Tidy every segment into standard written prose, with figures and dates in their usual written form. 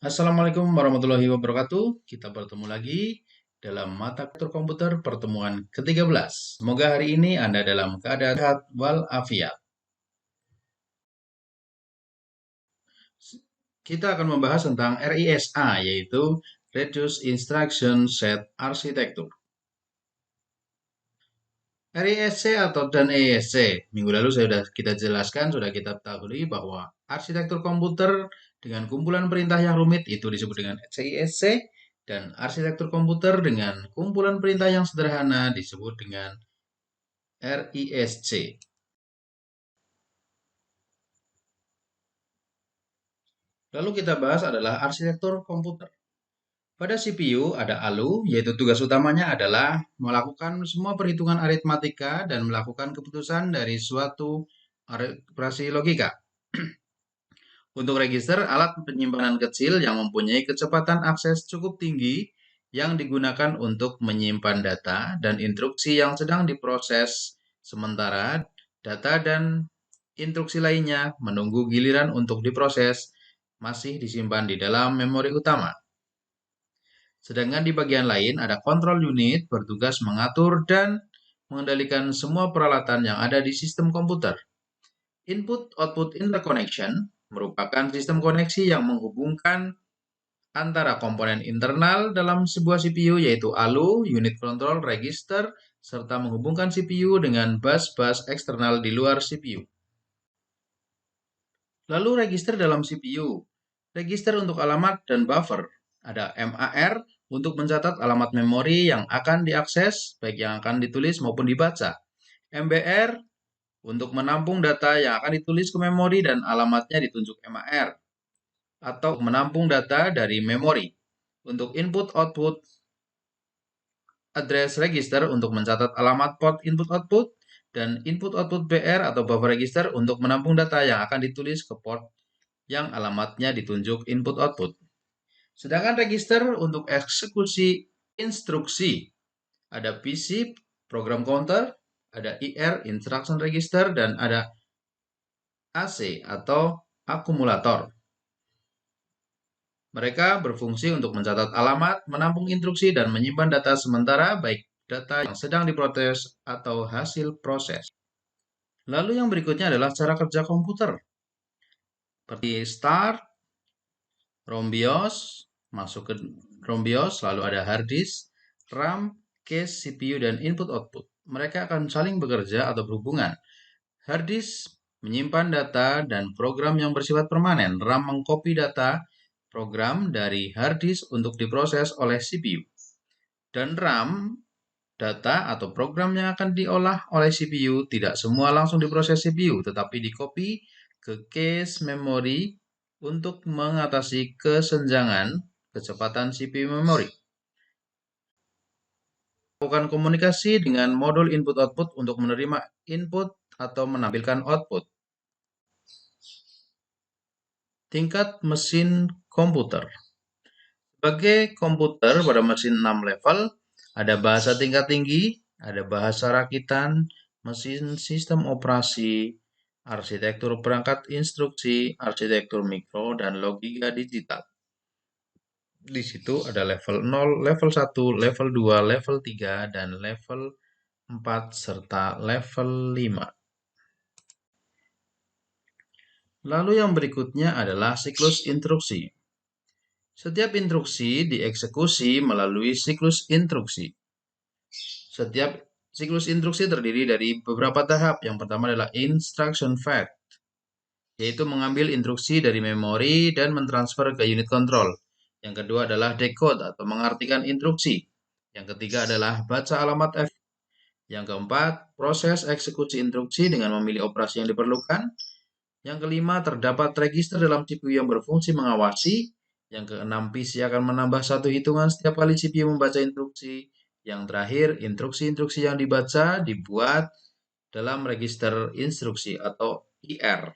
Assalamualaikum warahmatullahi wabarakatuh. Kita bertemu lagi dalam mata kuliah komputer pertemuan ke-13. Semoga hari ini Anda dalam keadaan sehat walafiat. Kita akan membahas tentang RISA, yaitu Reduced Instruction Set Architecture. RISC dan EISC, minggu lalu kita jelaskan, sudah kita ketahui bahwa arsitektur komputer dengan kumpulan perintah yang rumit itu disebut dengan CISC, dan arsitektur komputer dengan kumpulan perintah yang sederhana disebut dengan RISC. Lalu kita bahas adalah arsitektur komputer. Pada CPU ada ALU, yaitu tugas utamanya adalah melakukan semua perhitungan aritmatika dan melakukan keputusan dari suatu operasi logika. Untuk register, alat penyimpanan kecil yang mempunyai kecepatan akses cukup tinggi yang digunakan untuk menyimpan data dan instruksi yang sedang diproses, sementara data dan instruksi lainnya menunggu giliran untuk diproses masih disimpan di dalam memori utama. Sedangkan di bagian lain ada control unit bertugas mengatur dan mengendalikan semua peralatan yang ada di sistem komputer. Input-output interconnection merupakan sistem koneksi yang menghubungkan antara komponen internal dalam sebuah CPU yaitu ALU, unit control, register, serta menghubungkan CPU dengan bus-bus eksternal di luar CPU. Lalu register dalam CPU. Register untuk alamat dan buffer. Ada MAR untuk mencatat alamat memori yang akan diakses, baik yang akan ditulis maupun dibaca. MBR untuk menampung data yang akan ditulis ke memori dan alamatnya ditunjuk MAR. Atau menampung data dari memori. Untuk input-output address register untuk mencatat alamat port input-output, dan input-output BR atau buffer register untuk menampung data yang akan ditulis ke port yang alamatnya ditunjuk input-output. Sedangkan register untuk eksekusi instruksi. Ada PC, program counter, ada IR, instruction register, dan ada AC atau akumulator. Mereka berfungsi untuk mencatat alamat, menampung instruksi, dan menyimpan data sementara, baik data yang sedang diproses atau hasil proses. Lalu yang berikutnya adalah cara kerja komputer. Seperti start, ROM-BIOS, masuk ke ROM-BIOS, lalu ada hard disk, RAM, cache, CPU, dan input-output. Mereka akan saling bekerja atau berhubungan. Hard disk menyimpan data dan program yang bersifat permanen. RAM mengcopy data program dari hard disk untuk diproses oleh CPU. Dan RAM, data atau program yang akan diolah oleh CPU tidak semua langsung diproses CPU, tetapi di-copy ke cache memori untuk mengatasi kesenjangan kecepatan CPU memori. Lakukan komunikasi dengan modul input-output untuk menerima input atau menampilkan output. Tingkat mesin komputer. Sebagai komputer pada mesin 6 level, ada bahasa tingkat tinggi, ada bahasa rakitan, mesin sistem operasi, arsitektur perangkat instruksi, arsitektur mikro, dan logika digital. Di situ ada level 0, level 1, level 2, level 3, dan level 4, serta level 5. Lalu yang berikutnya adalah siklus instruksi. Setiap instruksi dieksekusi melalui siklus instruksi. Setiap siklus instruksi terdiri dari beberapa tahap. Yang pertama adalah instruction fetch, yaitu mengambil instruksi dari memori dan mentransfer ke unit control. Yang kedua adalah decode atau mengartikan instruksi. Yang ketiga adalah baca alamat F. Yang keempat, proses eksekusi instruksi dengan memilih operasi yang diperlukan. Yang kelima, terdapat register dalam CPU yang berfungsi mengawasi. Yang keenam, PC akan menambah satu hitungan setiap kali CPU membaca instruksi. Yang terakhir, instruksi-instruksi yang dibaca dibuat dalam register instruksi atau IR.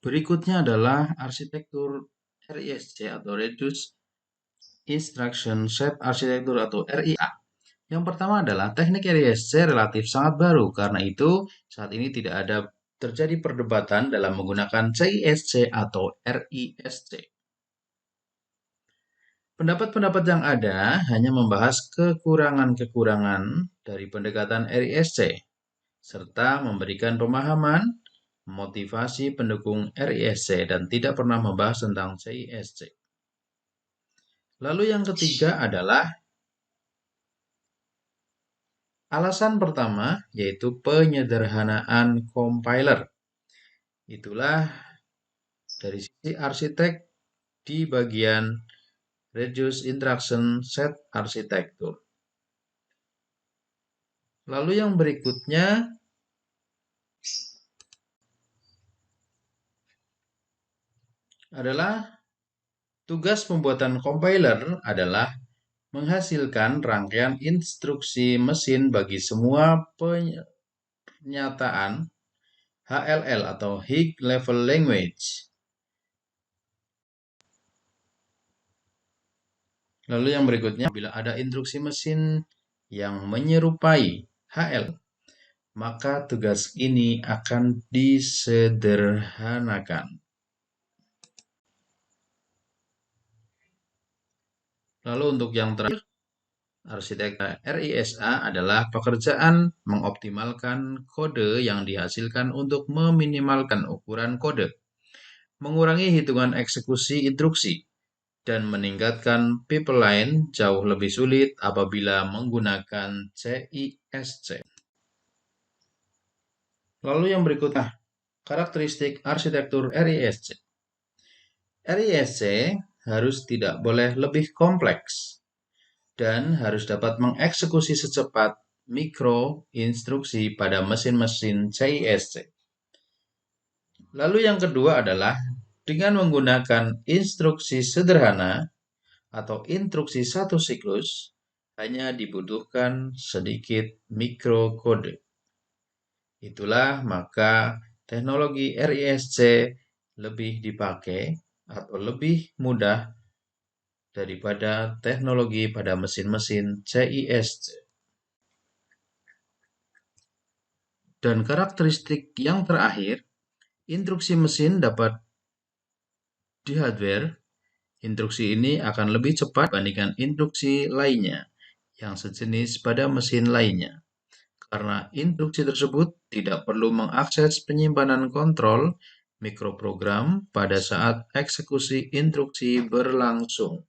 Berikutnya adalah arsitektur RISC atau Reduced Instruction Set Architecture atau RIA. Yang pertama adalah teknik RISC relatif sangat baru, karena itu saat ini tidak ada terjadi perdebatan dalam menggunakan CISC atau RISC. Pendapat-pendapat yang ada hanya membahas kekurangan-kekurangan dari pendekatan RISC, serta memberikan pemahaman, motivasi pendukung RISC, dan tidak pernah membahas tentang CISC. Lalu yang ketiga adalah alasan pertama, yaitu penyederhanaan compiler. Itulah dari sisi arsitek di bagian Reduce Instruction Set Arsitektur. Lalu yang berikutnya adalah tugas pembuatan compiler adalah menghasilkan rangkaian instruksi mesin bagi semua pernyataan HLL atau High Level Language. Lalu yang berikutnya, bila ada instruksi mesin yang menyerupai HL, maka tugas ini akan disederhanakan. Lalu untuk yang terakhir, arsitektur RISA adalah pekerjaan mengoptimalkan kode yang dihasilkan untuk meminimalkan ukuran kode, mengurangi hitungan eksekusi instruksi, dan meningkatkan pipeline jauh lebih sulit apabila menggunakan CISC. Lalu yang berikutnya, karakteristik arsitektur RISC. RISC harus tidak boleh lebih kompleks dan harus dapat mengeksekusi secepat mikro instruksi pada mesin-mesin CISC. Lalu yang kedua adalah dengan menggunakan instruksi sederhana atau instruksi satu siklus, hanya dibutuhkan sedikit mikrokode. Itulah maka teknologi RISC lebih dipakai atau lebih mudah daripada teknologi pada mesin-mesin CISC. Dan karakteristik yang terakhir, instruksi mesin dapat di hardware. Instruksi ini akan lebih cepat dibandingkan instruksi lainnya yang sejenis pada mesin lainnya. Karena instruksi tersebut tidak perlu mengakses penyimpanan kontrol mikroprogram pada saat eksekusi instruksi berlangsung.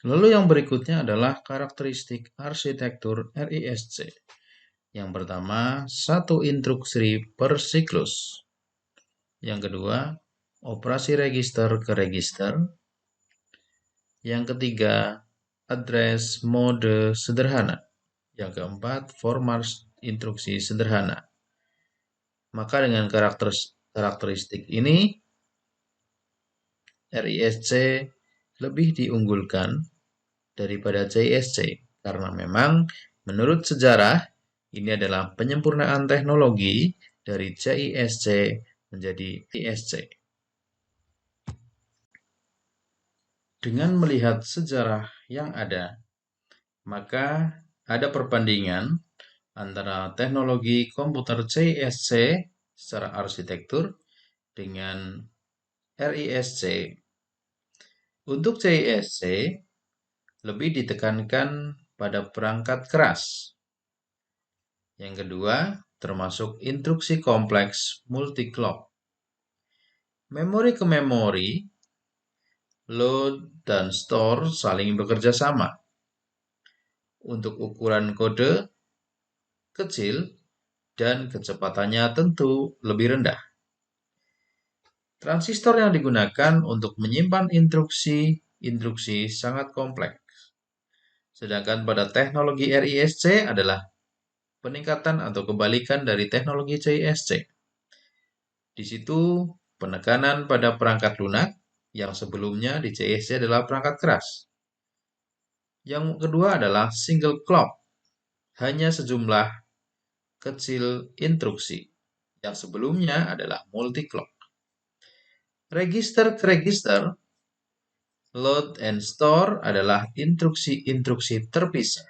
Lalu yang berikutnya adalah karakteristik arsitektur RISC. Yang pertama, satu instruksi per siklus. Yang kedua, operasi register ke register. Yang ketiga, address mode sederhana. Yang keempat, format instruksi sederhana. Maka dengan karakteristik ini, RISC lebih diunggulkan daripada CISC karena memang menurut sejarah ini adalah penyempurnaan teknologi dari CISC menjadi RISC. Dengan melihat sejarah yang ada, maka ada perbandingan antara teknologi komputer CISC secara arsitektur dengan RISC. Untuk CISC lebih ditekankan pada perangkat keras. Yang kedua, termasuk instruksi kompleks multi-clock. Memori ke memori, load dan store saling bekerja sama. Untuk ukuran kode kecil dan kecepatannya tentu lebih rendah. Transistor yang digunakan untuk menyimpan instruksi sangat kompleks. Sedangkan pada teknologi RISC adalah peningkatan atau kebalikan dari teknologi CISC. Di situ penekanan pada perangkat lunak yang sebelumnya di CISC adalah perangkat keras. Yang kedua adalah single clock, hanya sejumlah kecil instruksi. Yang sebelumnya adalah multi clock. Register ke register, load and store adalah instruksi-instruksi terpisah.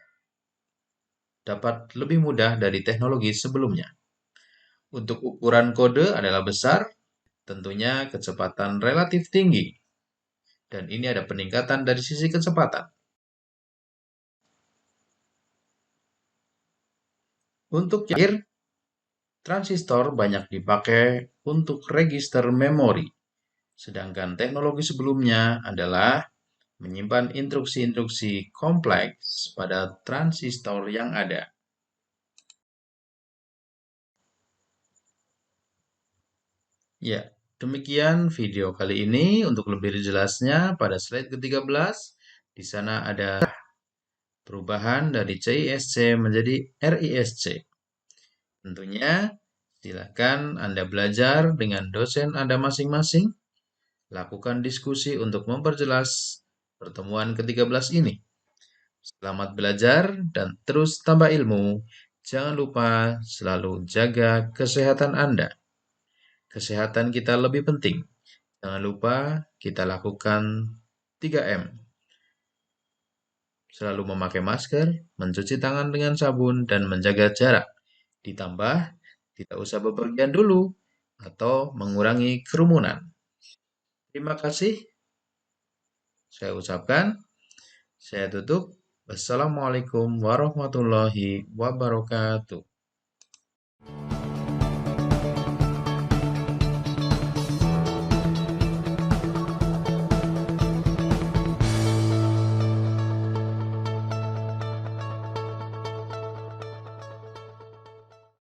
dapat lebih mudah dari teknologi sebelumnya. Untuk ukuran kode adalah besar, tentunya kecepatan relatif tinggi, dan ini ada peningkatan dari sisi kecepatan. Untuk akhir, transistor banyak dipakai untuk register memori, sedangkan teknologi sebelumnya adalah menyimpan instruksi-instruksi kompleks pada transistor yang ada. Ya, demikian video kali ini. Untuk lebih jelasnya pada slide ke-13, di sana ada perubahan dari CISC menjadi RISC. Tentunya, silakan Anda belajar dengan dosen Anda masing-masing. Lakukan diskusi untuk memperjelas pertemuan ke-13 ini. Selamat belajar dan terus tambah ilmu. Jangan lupa selalu jaga kesehatan Anda. Kesehatan kita lebih penting. Jangan lupa kita lakukan 3M. Selalu memakai masker, mencuci tangan dengan sabun, dan menjaga jarak. Ditambah, tidak usah bepergian dulu atau mengurangi kerumunan. Terima kasih saya ucapkan. Saya tutup. Wassalamualaikum warahmatullahi wabarakatuh.